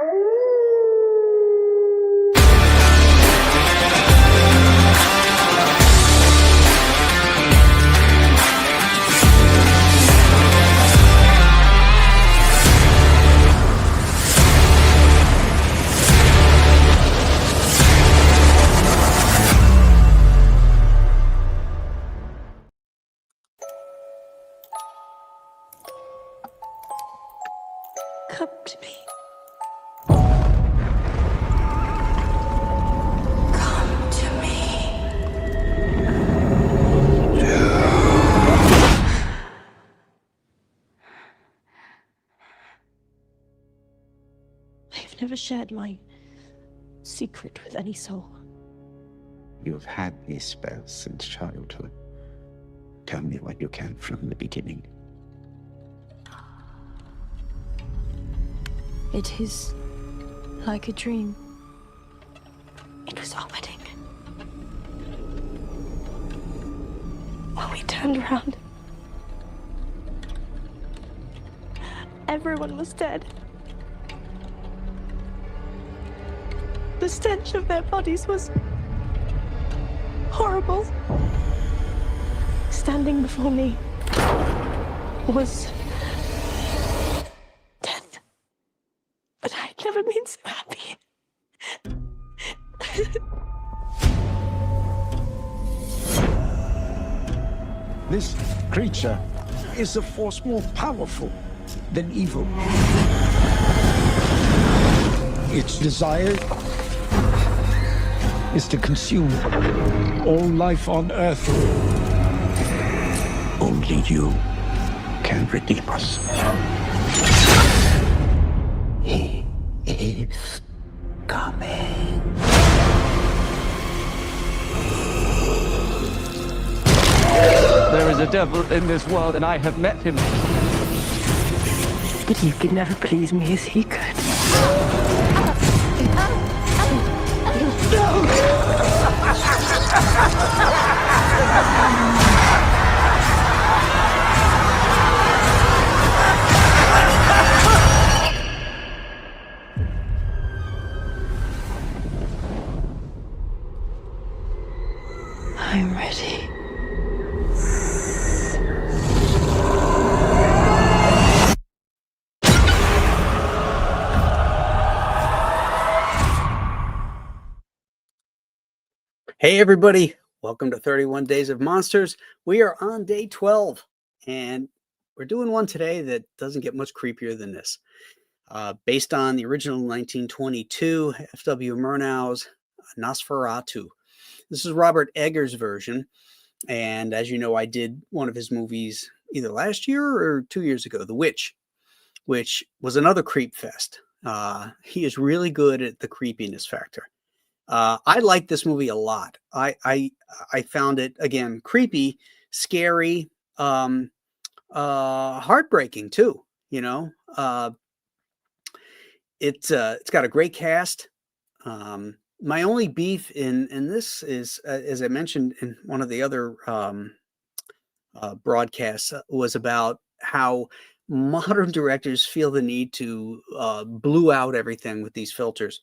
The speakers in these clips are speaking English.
Come to me. Come to me. I've never shared my secret with any soul. You've had these spells since childhood. Tell me what you can from the beginning. It is like a dream. It was our wedding. When we turned around, everyone was dead. The stench of their bodies was horrible. Standing before me was death. But I'd never been so happy. This creature is a force more powerful than evil. Its desire is to consume all life on Earth. Only you can redeem us. He is coming. There is a devil in this world, and I have met him. But you could never please me as he could. I'm ready. Hey everybody, welcome to 31 Days of Monsters. We are on day 12, and we're doing one today that doesn't get much creepier than this. Based on the original 1922 F.W. Murnau's Nosferatu. This is Robert Eggers' version, and as you know, I did one of his movies either last year or 2 years ago, The Witch, which was another creep fest. He is really good at the creepiness factor. I like this movie a lot. I found it, again, creepy, scary, heartbreaking too. You know, it's got a great cast. My only beef in this is, as I mentioned in one of the other broadcasts, was about how modern directors feel the need to blue out everything with these filters.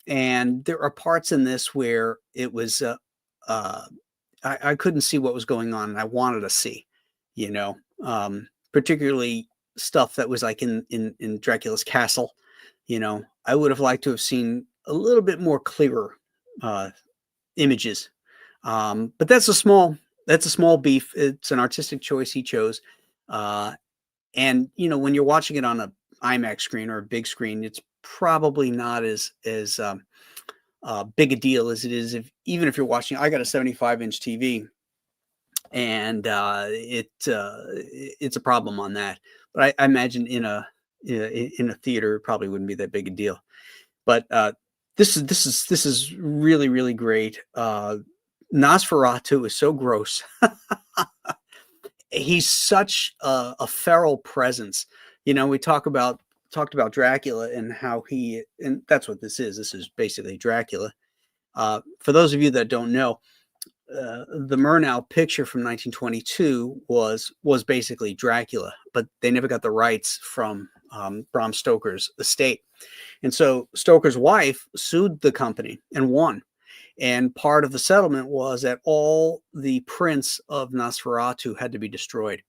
And there are parts in this where it was, I couldn't see what was going on, and I wanted to see, you know, particularly stuff that was like in Dracula's castle. You know, I would have liked to have seen a little bit more clearer images. But that's a small beef. It's an artistic choice he chose. And, you know, when you're watching it on a IMAX screen or a big screen, it's probably not as big a deal as it is even if you're watching. I got a 75-inch TV, and it's a problem on that. But I imagine in a theater it probably wouldn't be that big a deal. But this is really, really great. Nosferatu is so gross. He's such a feral presence. You know, we talked about Dracula and how and that's what this is. This is basically Dracula. For those of you that don't know, the Murnau picture from 1922 was basically Dracula, but they never got the rights from Bram Stoker's estate. And so Stoker's wife sued the company and won. And part of the settlement was that all the prints of Nosferatu had to be destroyed.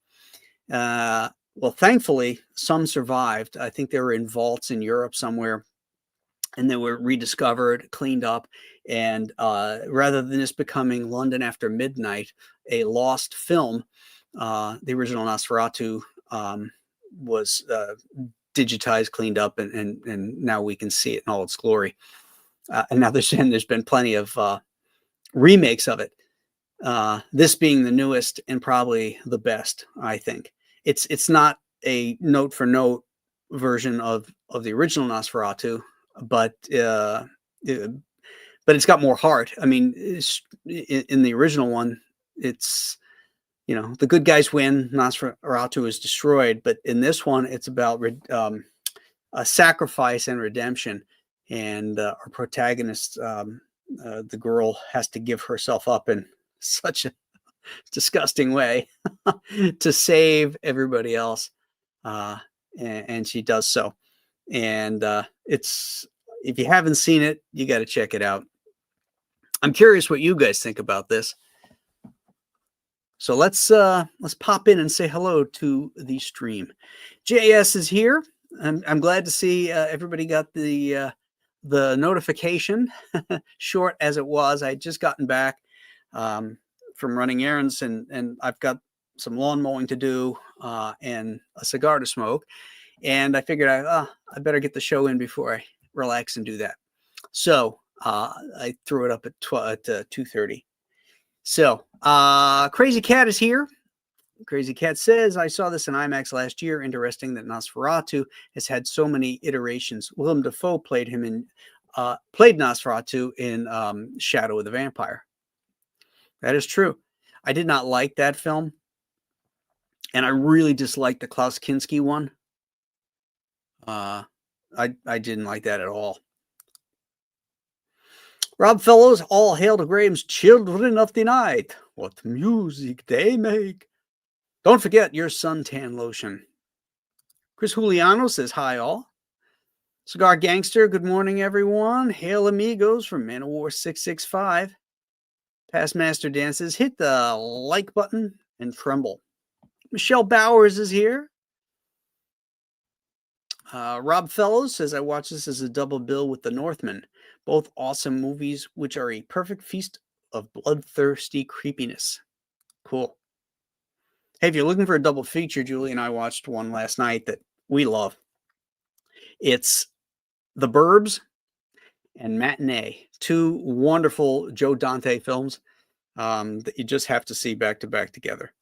Well, thankfully, some survived. I think they were in vaults in Europe somewhere, and they were rediscovered, cleaned up. And rather than this becoming London After Midnight, a lost film, the original Nosferatu was digitized, cleaned up, and now we can see it in all its glory. And now there's been plenty of remakes of it. This being the newest and probably the best, I think. It's not a note for note version of the original Nosferatu, but it's got more heart. I mean, in the original one, it's, you know, the good guys win, Nosferatu is destroyed. But in this one, it's about a sacrifice and redemption. And our protagonist, the girl, has to give herself up in such a disgusting way to save everybody else. And she does so. And it's, if you haven't seen it, you got to check it out. I'm curious what you guys think about this. So let's pop in and say hello to the stream. JS is here. I'm glad to see everybody got the notification, short as it was. I had just gotten back from running errands, and I've got some lawn mowing to do and a cigar to smoke. And I figured I better get the show in before I relax and do that. So I threw it up at 2:30. So Crazy Cat is here. Crazy Cat says, I saw this in IMAX last year. Interesting that Nosferatu has had so many iterations. Willem Dafoe played Nosferatu in Shadow of the Vampire. That is true. I did not like that film. And I really disliked the Klaus Kinski one. I didn't like that at all. Rob Fellows, all hail to Graham's children of the night. What music they make. Don't forget your suntan lotion. Chris Juliano says, hi all. Cigar Gangster, good morning, everyone. Hail amigos from Man of War 665. Past Master dances, hit the like button and tremble. Michelle Bowers is here. Rob Fellows says, I watch this as a double bill with The Northman. Both awesome movies, which are a perfect feast of bloodthirsty creepiness. Cool. Hey, if you're looking for a double feature, Julie and I watched one last night that we love. It's The Burbs and Matinee. Two wonderful Joe Dante films that you just have to see back to back together.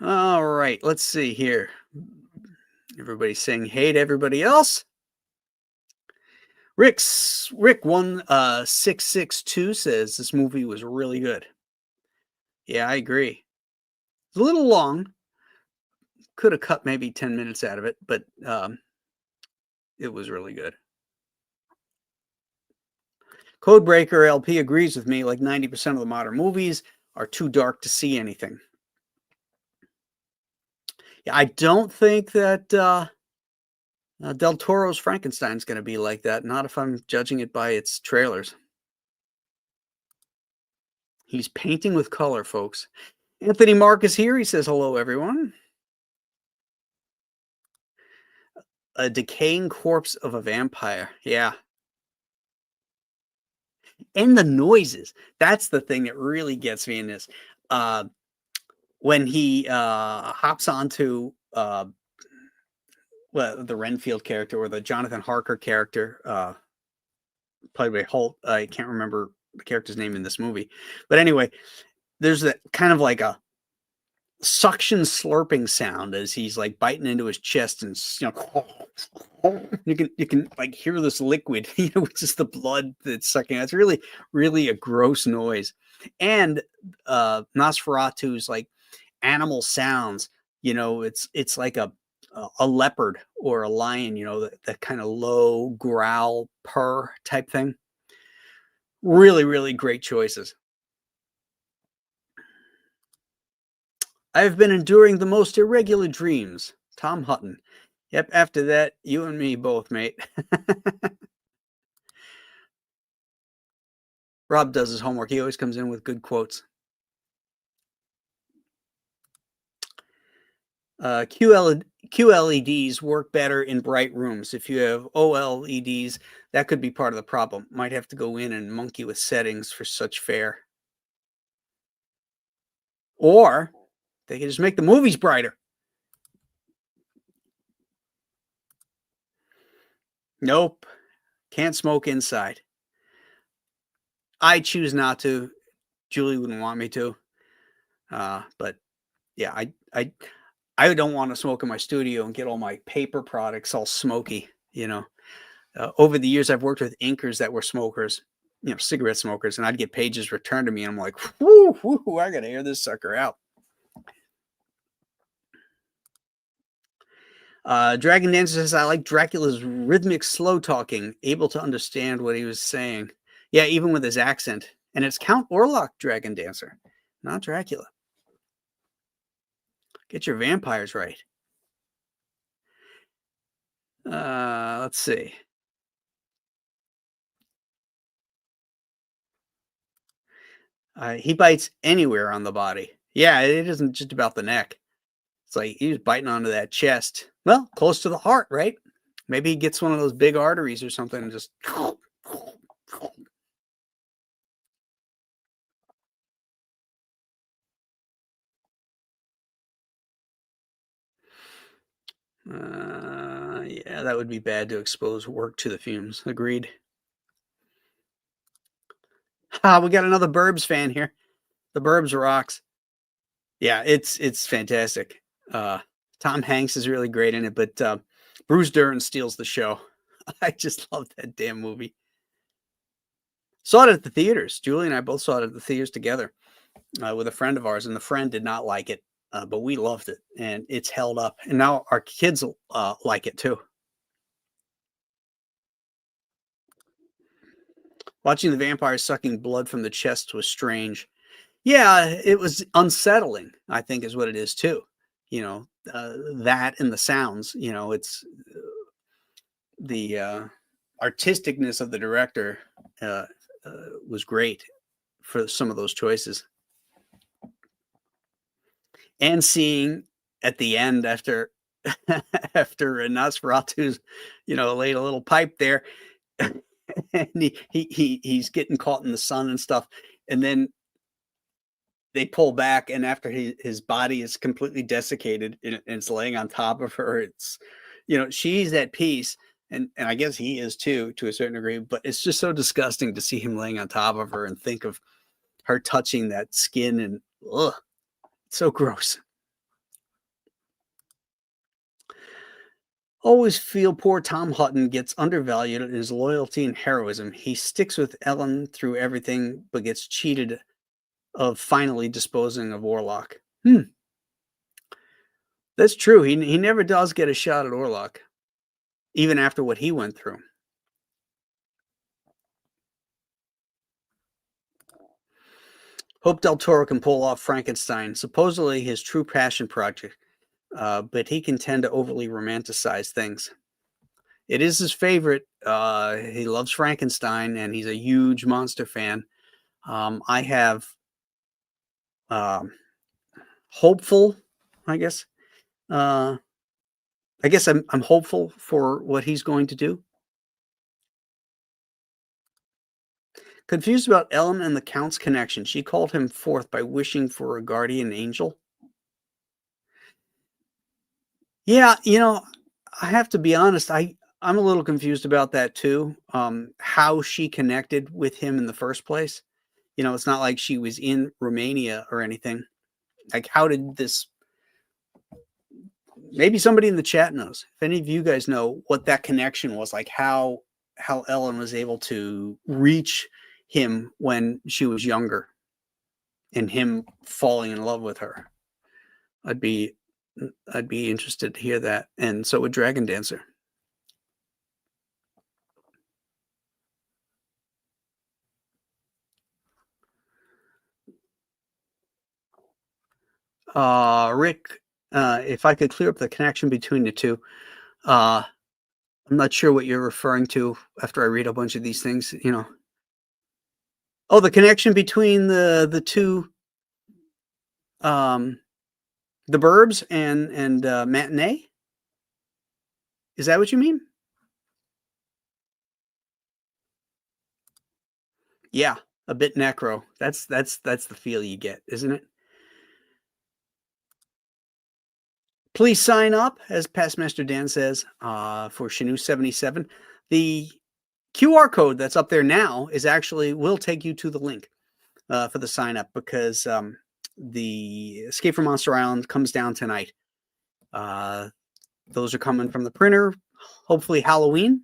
All right, let's see here. Everybody's saying hey to everybody else. Rick 1662 says this movie was really good. Yeah, I agree. It's a little long. Could have cut maybe 10 minutes out of it, but it was really good. Codebreaker LP agrees with me, like 90% of the modern movies are too dark to see anything. Yeah, I don't think that Del Toro's Frankenstein is going to be like that. Not if I'm judging it by its trailers. He's painting with color, folks. Anthony Mark is here. He says, hello, everyone. A decaying corpse of a vampire. Yeah. And the noises. That's the thing that really gets me in this. When he hops onto the Renfield character or the Jonathan Harker character, played by Holt. I can't remember the character's name in this movie. But anyway, there's that kind of like a suction slurping sound as he's like biting into his chest, and you can like hear this liquid, which is the blood that's sucking. It's really, really a gross noise. And Nosferatu's like animal sounds, it's like a leopard or a lion, that kind of low growl purr type thing. Really, really great choices. I have been enduring the most irregular dreams. Tom Hutton. Yep, after that, you and me both, mate. Rob does his homework. He always comes in with good quotes. QLEDs work better in bright rooms. If you have OLEDs, that could be part of the problem. Might have to go in and monkey with settings for such fare. Or they can just make the movies brighter. Nope. Can't smoke inside. I choose not to. Julie wouldn't want me to. But yeah, I don't want to smoke in my studio and get all my paper products all smoky, you know. Over the years, I've worked with inkers that were smokers, you know, cigarette smokers, and I'd get pages returned to me, and I'm like, whoo, whoo, I got to air this sucker out. Dragon Dancer says, I like Dracula's rhythmic slow talking, able to understand what he was saying. Yeah, even with his accent. And it's Count Orlok, Dragon Dancer, not Dracula. Get your vampires right. Let's see. He bites anywhere on the body. Yeah, it isn't just about the neck. It's like he was biting onto that chest. Well, close to the heart, right? Maybe he gets one of those big arteries or something and just. Yeah, that would be bad to expose work to the fumes. Agreed. We got another Burbs fan here. The Burbs rocks. Yeah, it's fantastic. Tom Hanks is really great in it, but Bruce Dern steals the show. I just love that damn movie. Saw it at the theaters. Julie and I both saw it at the theaters together with a friend of ours, and the friend did not like it, but we loved it, and it's held up. And now our kids like it too. Watching the vampires sucking blood from the chest was strange. Yeah, it was unsettling, I think is what it is too. You know, that and the sounds, you know, it's the artisticness of the director was great for some of those choices. And seeing at the end after after Nosferatu's, you know, laid a little pipe there, and he's getting caught in the sun and stuff, and then they pull back, and after his body is completely desiccated and it's laying on top of her, it's, you know, she's at peace, and I guess he is too, to a certain degree, but it's just so disgusting to see him laying on top of her and think of her touching that skin, and ugh, it's so gross. Always feel poor Tom Hutton gets undervalued in his loyalty and heroism. He sticks with Ellen through everything, but gets cheated of finally disposing of Orlok. That's true. He never does get a shot at Orlok, even after what he went through. Hope Del Toro can pull off Frankenstein, supposedly his true passion project, but he can tend to overly romanticize things. It is his favorite. He loves Frankenstein, and he's a huge monster fan. I have hopeful, I guess. I guess I'm hopeful for what he's going to do. Confused about Ellen and the Count's connection. She called him forth by wishing for a guardian angel. Yeah, you know, I have to be honest. I'm a little confused about that too. How she connected with him in the first place. You know, it's not like she was in Romania or anything. Like, how did this? Maybe somebody in the chat knows. If any of you guys know what that connection was, like how Ellen was able to reach him when she was younger, and him falling in love with her, I'd be interested to hear that, and so would Dragon Dancer. Rick, if I could clear up the connection between the two, Uh, I'm not sure what you're referring to after I read a bunch of these things, you know. Oh, the connection between the two, um, the Burbs and Matinee? Is that what you mean? Yeah, a bit necro. That's the feel you get, isn't it? Please sign up, as Past Master Dan says, for Shanu 77. The QR code that's up there now is actually will take you to the link for the sign up because the Escape from Monster Island comes down tonight. Those are coming from the printer, hopefully Halloween.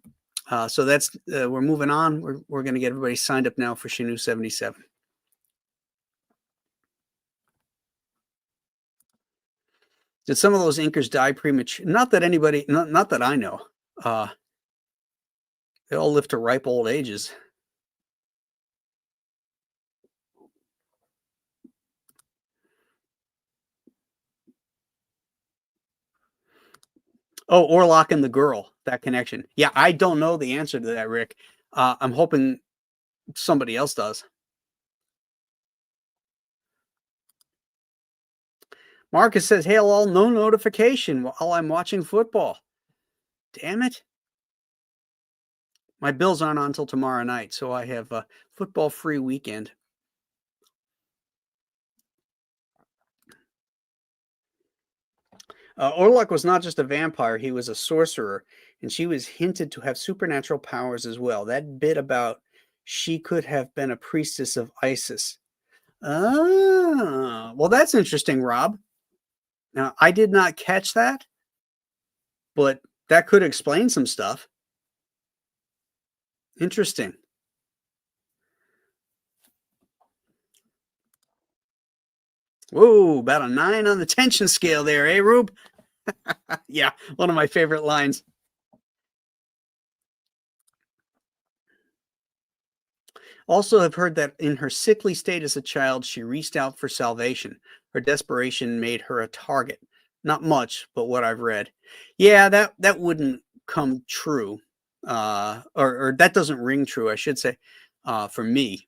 So that's we're moving on. We're going to get everybody signed up now for Shanu 77. Did some of those inkers die premature? Not that anybody, not that I know. Uh, they all live to ripe old ages. Oh, Orlok and the girl, that connection. Yeah, I don't know the answer to that, Rick. I'm hoping somebody else does. Marcus says, "Hail all, no notification while I'm watching football." Damn it. My Bills aren't on until tomorrow night, so I have a football-free weekend. Orlok was not just a vampire, he was a sorcerer, and she was hinted to have supernatural powers as well. That bit about she could have been a priestess of Isis. Ah, well, that's interesting, Rob. Now, I did not catch that, but that could explain some stuff. Interesting. Whoa, about a 9 on the tension scale there, eh, Rube? Yeah, one of my favorite lines. Also, have heard that in her sickly state as a child, she reached out for salvation. Her desperation made her a target. Not much, but what I've read. Yeah, that wouldn't come true, or that doesn't ring true, I should say, for me.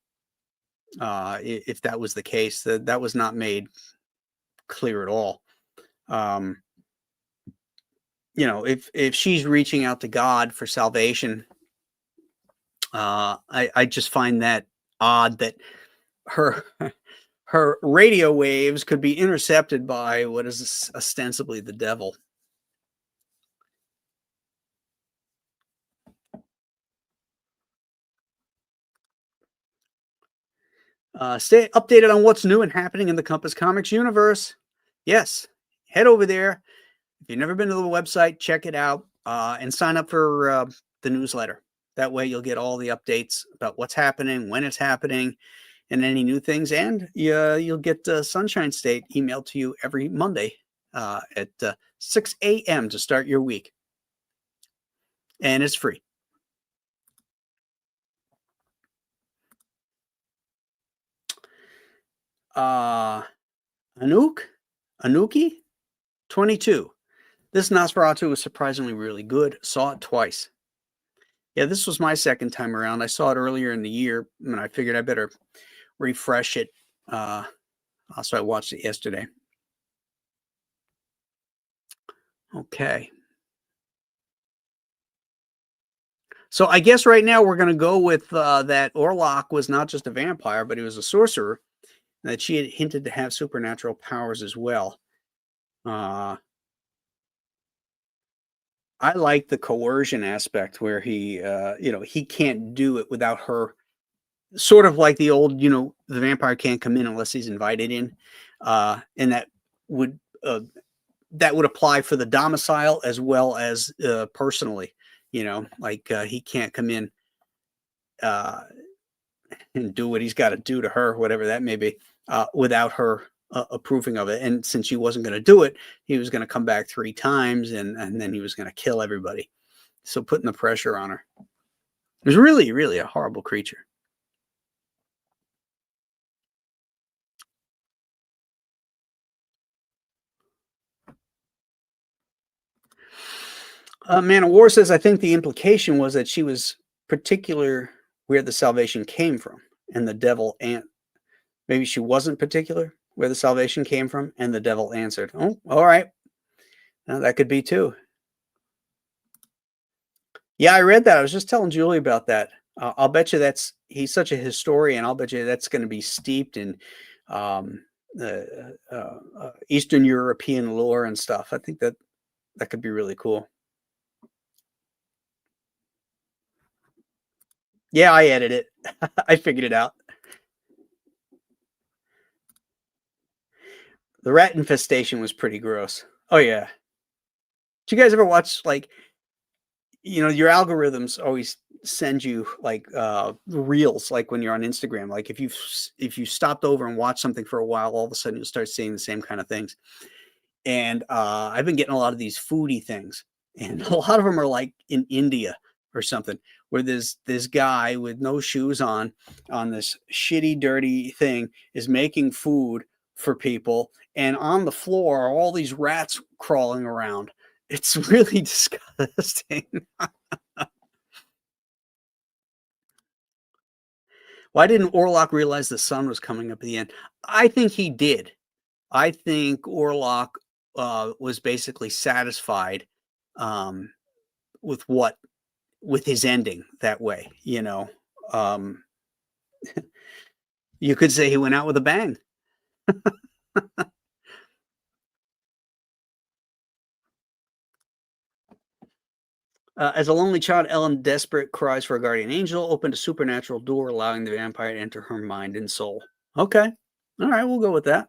If that was the case, that was not made clear at all. Um, you know, if she's reaching out to God for salvation, I just find that odd that her her radio waves could be intercepted by what is ostensibly the devil. Stay updated on what's new and happening in the Compass Comics universe. Yes, head over there. If you've never been to the website, check it out and sign up for the newsletter. That way you'll get all the updates about what's happening, when it's happening, and any new things. And you'll get Sunshine State emailed to you every Monday at 6 a.m. to start your week. And it's free. Anuki 22. This Nosferatu was surprisingly really good. Saw it twice. Yeah, this was my second time around. I saw it earlier in the year, and I figured I better refresh it. So I watched it yesterday. Okay. So I guess right now we're going to go with that Orlok was not just a vampire, but he was a sorcerer, and that she had hinted to have supernatural powers as well. I like the coercion aspect where he, he can't do it without her. Sort of like the old, the vampire can't come in unless he's invited in, and would that would apply for the domicile as well as personally. Like he can't come in and do what he's got to do to her, whatever that may be, without her approving of it. And since she wasn't going to do it, he was going to come back 3 times, and then he was going to kill everybody. So putting the pressure on her. It was really, really a horrible creature. Man of War says, I think the implication was that she was particular where the salvation came from, and the devil maybe she wasn't particular where the salvation came from, and the devil answered. Oh, all right. Now, that could be too. Yeah, I read that. I was just telling Julie about that. I'll bet you he's such a historian. I'll bet you that's going to be steeped in Eastern European lore and stuff. I think that could be really cool. Yeah, I edited it. I figured it out. The rat infestation was pretty gross. Oh, yeah. Did you guys ever watch, like, your algorithms always send you, like, reels, like when you're on Instagram. Like, if you stopped over and watched something for a while, all of a sudden you'll start seeing the same kind of things. And I've been getting a lot of these foodie things. And a lot of them are, like, in India or something, where there's this guy with no shoes on this shitty, dirty thing, is making food for people, and on the floor are all these rats crawling around. It's really disgusting. Why didn't Orlok realize the sun was coming up at the end? I think he did. I think Orlok was basically satisfied with his ending that way. You could say he went out with a bang. As a lonely child, Ellen, desperate, cries for a guardian angel, opened a supernatural door, allowing the vampire to enter her mind and soul. Okay. All right, we'll go with that.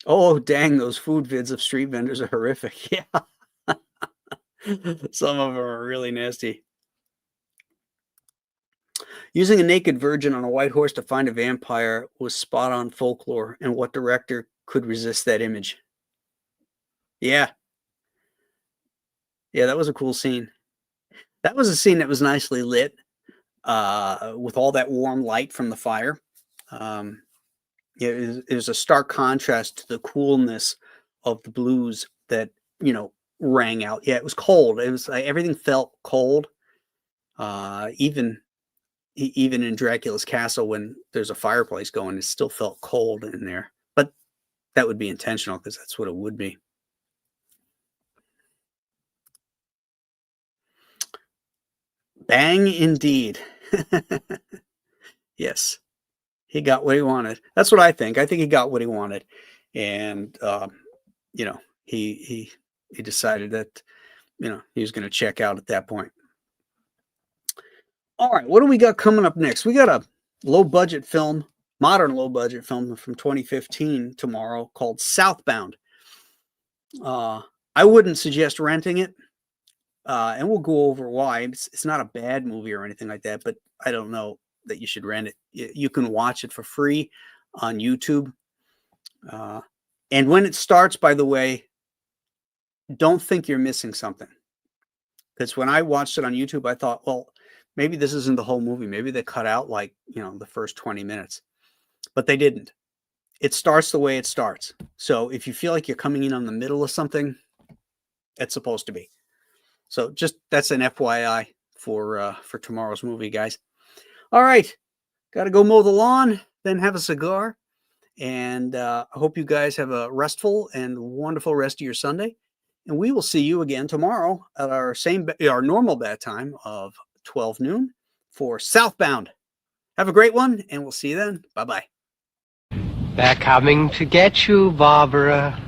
Oh, dang, those food vids of street vendors are horrific. Yeah. Some of them are really nasty. Using a naked virgin on a white horse to find a vampire was spot on folklore, and what director could resist that image? Yeah. Yeah, that was a cool scene. That was a scene that was nicely lit with all that warm light from the fire. It was a stark contrast to the coolness of the blues that, rang out. Yeah, it was cold. It was like everything felt cold. Even in Dracula's castle, when there's a fireplace going, it still felt cold in there. But that would be intentional, because that's what it would be. Bang indeed. Yes. He got what he wanted. That's what I think. I think he got what he wanted. And he decided that, he was going to check out at that point. All right, what do we got coming up next? We got a low-budget film, modern low-budget film from 2015 tomorrow called Southbound. I wouldn't suggest renting it, and we'll go over why. It's not a bad movie or anything like that, but I don't know that you should rent it. You can watch it for free on YouTube. And when it starts, by the way, don't think you're missing something. Because when I watched it on YouTube, I thought, well, maybe this isn't the whole movie. Maybe they cut out the first 20 minutes. But they didn't. It starts the way it starts. So if you feel like you're coming in on the middle of something, it's supposed to be. So that's an FYI for tomorrow's movie, guys. All right. Got to go mow the lawn, then have a cigar. And I hope you guys have a restful and wonderful rest of your Sunday. And we will see you again tomorrow at our normal bat time of 12 noon for Southbound. Have a great one, and we'll see you then. Bye-bye. They're coming to get you, Barbara.